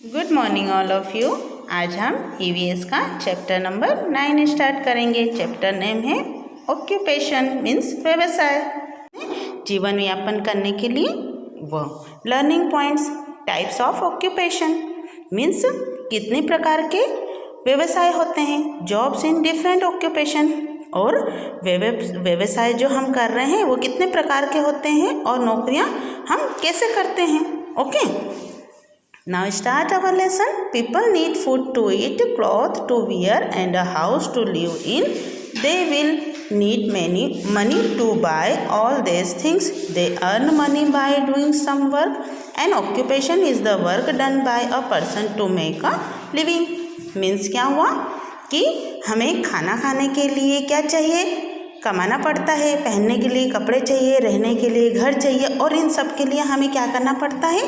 Good morning all of you. आज हम EVS का चैप्टर नंबर 9 स्टार्ट करेंगे। चैप्टर नेम है ऑक्यूपेशन मीन्स व्यवसाय। जीवन यापन करने के लिए वो learning points types of occupation means कितने प्रकार के व्यवसाय होते हैं, जॉब्स इन डिफरेंट ऑक्यूपेशन, और व्यवसाय जो हम कर रहे हैं वो कितने प्रकार के होते हैं और नौकरियां हम कैसे करते हैं। Okay, now start our lesson. People need food to eat, cloth to wear and a house to live in. They will need many money to buy all these things. They earn money by doing some work. An occupation is the work done by a person to make a living. Means क्या हुआ कि हमें खाना खाने के लिए क्या चाहिए, कमाना पड़ता है, पहनने के लिए कपड़े चाहिए, रहने के लिए घर चाहिए, और इन सब के लिए हमें क्या करना पड़ता है,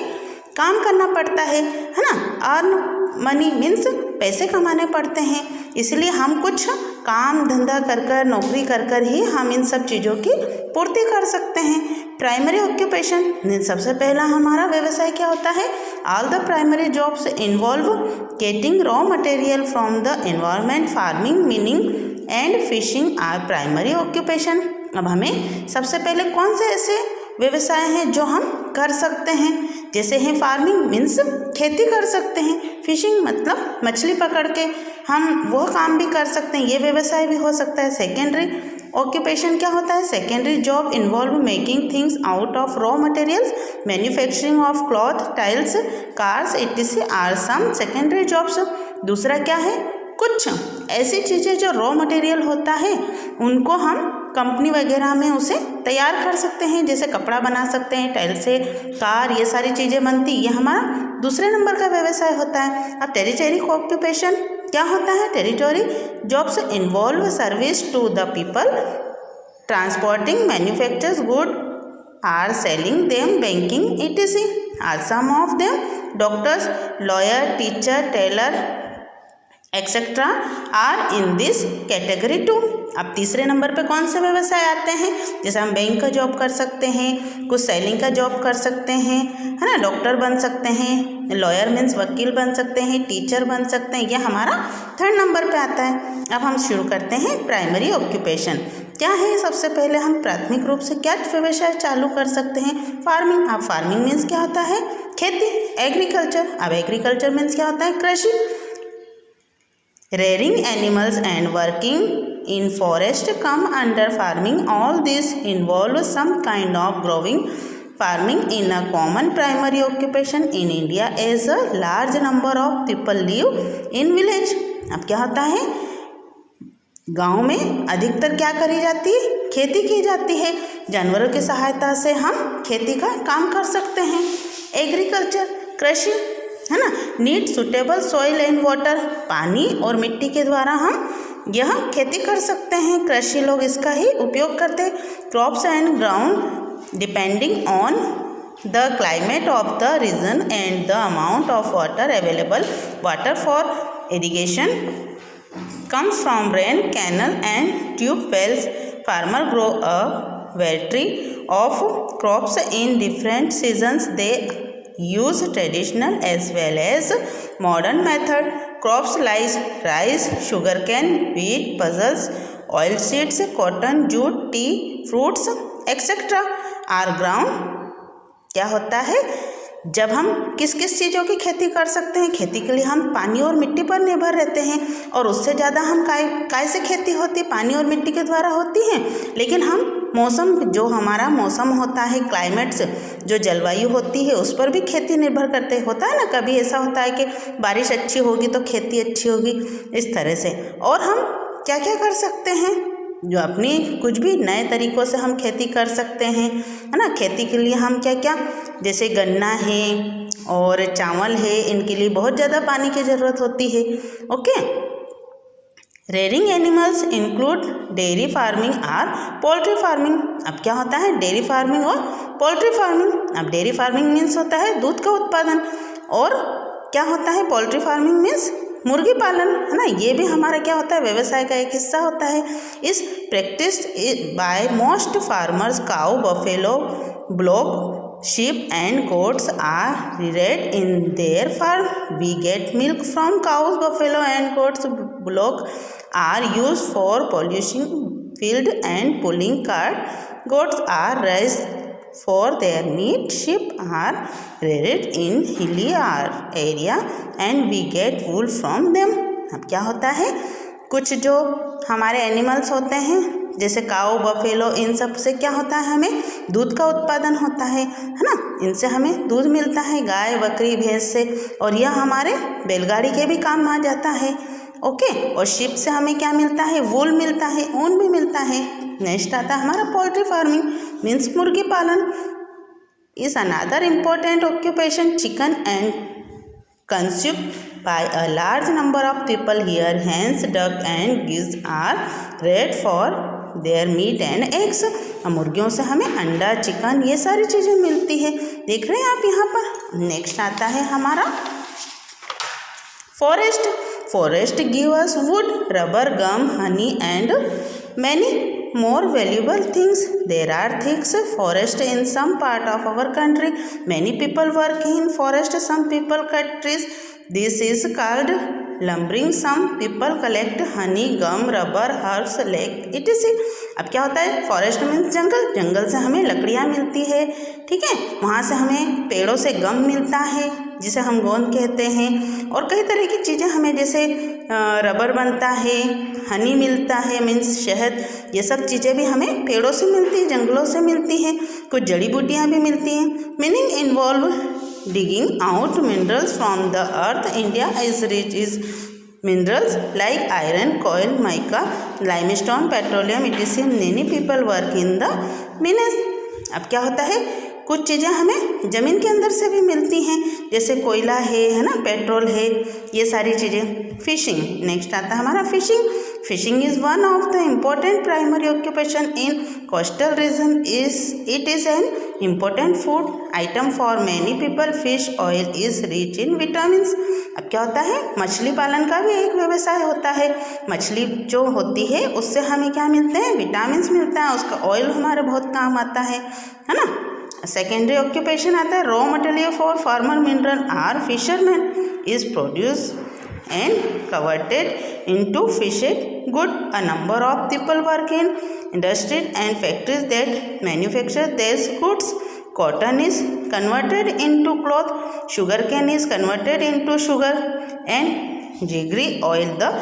काम करना पड़ता है ना। अर्न मनी मीन्स पैसे कमाने पड़ते हैं, इसलिए हम कुछ काम धंधा कर नौकरी कर ही हम इन सब चीज़ों की पूर्ति कर सकते हैं। प्राइमरी ऑक्यूपेशन मीन्स सबसे पहला हमारा व्यवसाय क्या होता है, all the primary jobs involve getting raw material from the environment, farming, mining and fishing are primary occupation. अब हमें सबसे पहले कौन से ऐसे व्यवसाय हैं जो हम कर सकते हैं, जैसे हैं फार्मिंग मीन्स खेती कर सकते हैं, फिशिंग मतलब मछली पकड़ के हम वो काम भी कर सकते हैं, ये व्यवसाय भी हो सकता है। सेकेंडरी ऑक्यूपेशन क्या होता है, secondary job involve making things out of raw materials, manufacturing of cloth, tiles, cars etc are some secondary jobs. दूसरा क्या है, कुछ ऐसी चीज़ें जो रॉ मटेरियल होता है उनको हम कंपनी वगैरह में उसे तैयार कर सकते हैं, जैसे कपड़ा बना सकते हैं, टाइल से कार, ये सारी चीज़ें बनती, ये हमारा दूसरे नंबर का व्यवसाय होता है। अब टेरिटरी ऑक्यूपेशन क्या होता है, territory jobs involve service to the people, transporting manufactures good or selling them, banking etc are some of them, doctors, lawyer, teacher, tailor etcetera are in this category too. अब तीसरे number पे कौन से व्यवसाय आते हैं, जैसे हम बैंक का जॉब कर सकते हैं, कुछ सेलिंग का जॉब कर सकते हैं, है ना, डॉक्टर बन सकते हैं, लॉयर मीन्स वकील बन सकते हैं, टीचर बन सकते हैं, यह हमारा थर्ड नंबर पे आता है। अब हम शुरू करते हैं प्राइमरी ऑक्यूपेशन क्या है। सबसे पहले हम प्राथमिक रूप से क्या व्यवसाय चालू कर सकते हैं, फार्मिंग। अब फार्मिंग मीन्स क्या होता है, खेती, एग्रीकल्चर। अब एग्रीकल्चर मीन्स क्या होता है, कृषि। Rearing animals and working in forest come under farming. All this involve some kind of growing. Farming in a common primary occupation in India as a large number of people live in village. अब क्या होता है, गांव में अधिकतर क्या करी जाती है, खेती की जाती है, जानवरों की सहायता से हम खेती का काम कर सकते हैं। एग्रीकल्चर कृषि है ना, need suitable soil and water, पानी और मिट्टी के द्वारा हम यह खेती कर सकते हैं, कृषि लोग इसका ही उपयोग करते हैं। Crops and ground depending on the climate of the region and the amount of water available, water for irrigation comes from rain, canal and tube wells. Farmer grow a variety of crops in different seasons. They use traditional as well as modern method. Crops like rice, sugarcane, wheat, pulses, oilseeds, cotton, jute, tea, fruits etc. are grown. क्या होता है, जब हम किस किस चीज़ों की खेती कर सकते हैं, खेती के लिए हम पानी और मिट्टी पर निर्भर रहते हैं, और उससे ज़्यादा हम काय से खेती होती, पानी और मिट्टी के द्वारा होती है। लेकिन हम मौसम, जो हमारा मौसम होता है, क्लाइमेट्स जो जलवायु होती है, उस पर भी खेती निर्भर करते होता है ना। कभी ऐसा होता है कि बारिश अच्छी होगी तो खेती अच्छी होगी, इस तरह से। और हम क्या क्या कर सकते हैं, जो अपनी कुछ भी नए तरीक़ों से हम खेती कर सकते हैं, है ना। खेती के लिए हम क्या क्या, जैसे गन्ना है और चावल है, इनके लिए बहुत ज़्यादा पानी की ज़रूरत होती है। Okay, rearing animals include dairy farming और पोल्ट्री फार्मिंग। अब क्या होता है, डेयरी फार्मिंग और पोल्ट्री फार्मिंग। अब डेयरी फार्मिंग मीन्स होता है दूध का उत्पादन, और क्या होता है, पोल्ट्री फार्मिंग मीन्स मुर्गी पालन, है ना। ये भी हमारा क्या होता है, व्यवसाय का एक हिस्सा होता है। इस practice by most farmers, cow, buffalo, block sheep and goats are reared in their farm. We get milk from cows. Buffalo and goats block are used for pollution field and pulling cart. Goats are raised for their meat. Sheep are reared in hilly area and we get wool from them. अब क्या होता है, कुछ जो हमारे animals होते हैं जैसे काऊ, बफेलो, इन सब से क्या होता है, हमें दूध का उत्पादन होता है ना, इनसे हमें दूध मिलता है गाय, बकरी, भैंस से, और यह हमारे बैलगाड़ी के भी काम आ जाता है। ओके, और शिप से हमें क्या मिलता है, वूल मिलता है, ऊन भी मिलता है। नेक्स्ट आता है हमारा पोल्ट्री फार्मिंग मीन्स मुर्गी पालन is another important occupation. Chicken and consumed by a large number of people here. Hens, duck and geese are reared for their meat and eggs. मुर्गियों से हमें अंडा, चिकन, ये सारी चीज़ें मिलती है। देख रहे हैं आप यहाँ पर। नेक्स्ट आता है हमारा forest. Forest give us wood, rubber, gum, honey and many more valuable things. There are thick forest in some part of our country. Many people work in forest. Some people cut trees. This is called lumbering. Some people collect honey, gum, rubber, herbs, lake etc. अब क्या होता है, forest means जंगल। जंगल से हमें लकड़ियाँ मिलती है, ठीक है, वहाँ से हमें पेड़ों से गम मिलता है जिसे हम गोंद कहते हैं, और कई तरह की चीज़ें हमें जैसे रबर बनता है, हनी मिलता है मीन्स शहद, ये सब चीज़ें भी हमें पेड़ों से मिलती है, जंगलों से मिलती हैं। कुछ जड़ी बूटियाँ भी मिलती हैं। Meaning involve digging out minerals from the earth. India is rich in minerals like iron, coal, mica, limestone, petroleum etc. Many people work in the mines. अब क्या होता है, कुछ चीज़ें हमें ज़मीन के अंदर से भी मिलती हैं जैसे कोयला है ना, पेट्रोल है, ये सारी चीज़ें। फिशिंग, नेक्स्ट आता है हमारा fishing. Fishing is one of the important primary occupation in coastal region. It is an important food item for many people. Fish oil is rich in vitamins. अब क्या होता है, मछली पालन का भी एक व्यवसाय होता है। मछली जो होती है उससे हमें क्या मिलते हैं, विटामिन्स मिलता है, उसका ऑयल हमारे बहुत काम आता है ना। सेकेंडरी ऑक्यूपेशन आता है raw material for farmer mineral or fisherman is produce and converted into fished good. A number of people work in industries and factories that manufacture these goods. Cotton is converted into cloth, sugarcane is converted into sugar, and jaggery oil the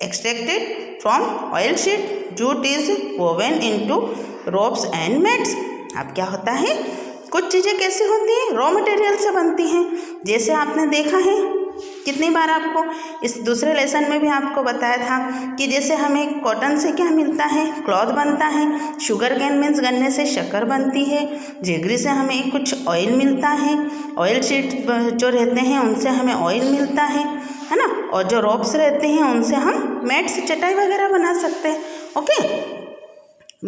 extracted from oilseed. Jute is woven into ropes and mats. अब क्या होता है, कुछ चीज़ें कैसी होती हैं, raw material से बनती हैं। जैसे आपने देखा है कितनी बार, आपको इस दूसरे लेसन में भी आपको बताया था कि जैसे हमें कॉटन से क्या मिलता है, क्लॉथ बनता है। शुगर केन मीन्स गन्ने से शक्कर बनती है। जेगरी से हमें कुछ ऑयल मिलता है। ऑयल शीट जो रहते हैं उनसे हमें ऑयल मिलता है ना, और जो रोप्स रहते हैं उनसे हम मैट से चटाई वगैरह बना सकते हैं। Okay,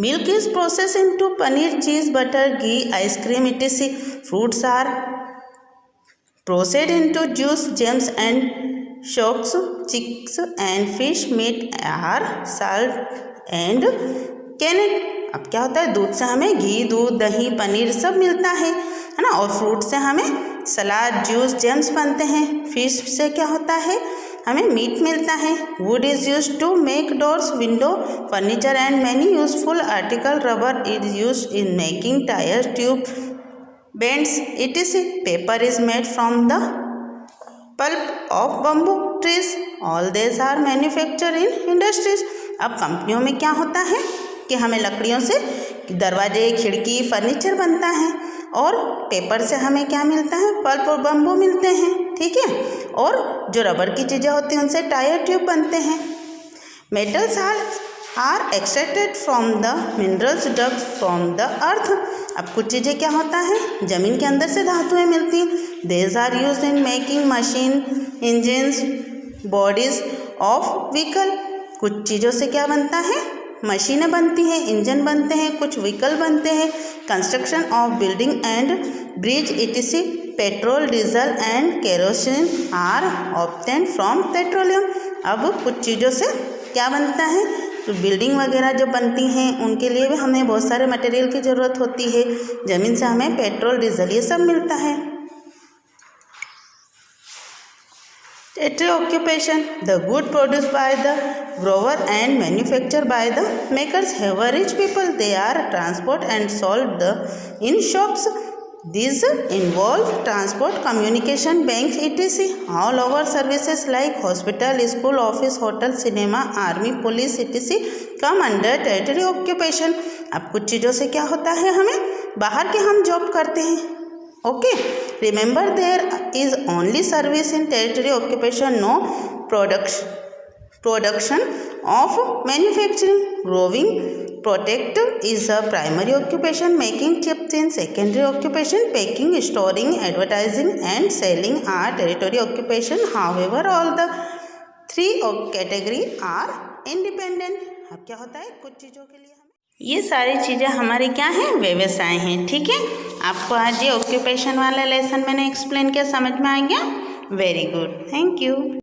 milk is process into paneer, cheese, butter, ghee, ice cream etc. Fruits are processed into juice, jams and shocks. Chicks and fish meat are salt and canned. अब क्या होता है, दूध से हमें घी, दूध, दही, पनीर सब मिलता है ना, और फ्रूट से हमें सलाद, जूस, जैम्स बनते हैं। फिश से क्या होता है, हमें मीट मिलता है। Wood is used to make doors, window, furniture and many useful article. Rubber is used in making tyre, tube, bands etc. Paper is made from the pulp of bamboo trees. All these are manufactured in industries. अब कंपनियों में क्या होता है कि हमें लकड़ियों से दरवाजे, खिड़की, फर्नीचर बनता है, और पेपर से हमें क्या मिलता है, पल्प और बम्बू मिलते हैं, ठीक है, और जो रबर की चीज़ें होती हैं उनसे टायर, ट्यूब बनते हैं। Metals are extracted from the minerals dug from the earth. अब कुछ चीज़ें क्या होता है, ज़मीन के अंदर से धातुएं मिलती हैं। These are use in making machine, engines, bodies of vehicle. कुछ चीज़ों से क्या बनता है, मशीनें बनती हैं, इंजन बनते हैं, कुछ व्हीकल बनते हैं। Construction of building and bridge etc. Petrol, diesel and kerosene are obtained from petroleum. अब कुछ चीज़ों से क्या बनता है, तो बिल्डिंग वगैरह जो बनती हैं उनके लिए भी हमें बहुत सारे मटेरियल की ज़रूरत होती है। ज़मीन से हमें पेट्रोल, डीजल ये सब मिलता है। Territory occupation, the good produce by the grower and manufactured by the makers have rich people. They are transport and sold in shops. These involve transport, communication, banks, etc. All over services like hospital, school, office, hotel, cinema, army, police, etc. come under territory occupation. अब कुछ चीज़ों से क्या होता है, हमें बाहर के हम जॉब करते हैं। Okay, remember there is only service in territory occupation, no production of manufacturing. Growing protect is a primary occupation. Making chips in secondary occupation. Packing, storing, advertising and selling are territory occupation. However, all the three category are independent. अब क्या होता है, कुछ चीज़ों के लिए हमें ये सारी चीज़ें हमारी क्या हैं, व्यवसाय हैं। ठीक है, आपको आज ये ऑक्यूपेशन वाला लेसन मैंने एक्सप्लेन किया, समझ में आ गया? Very good, thank you.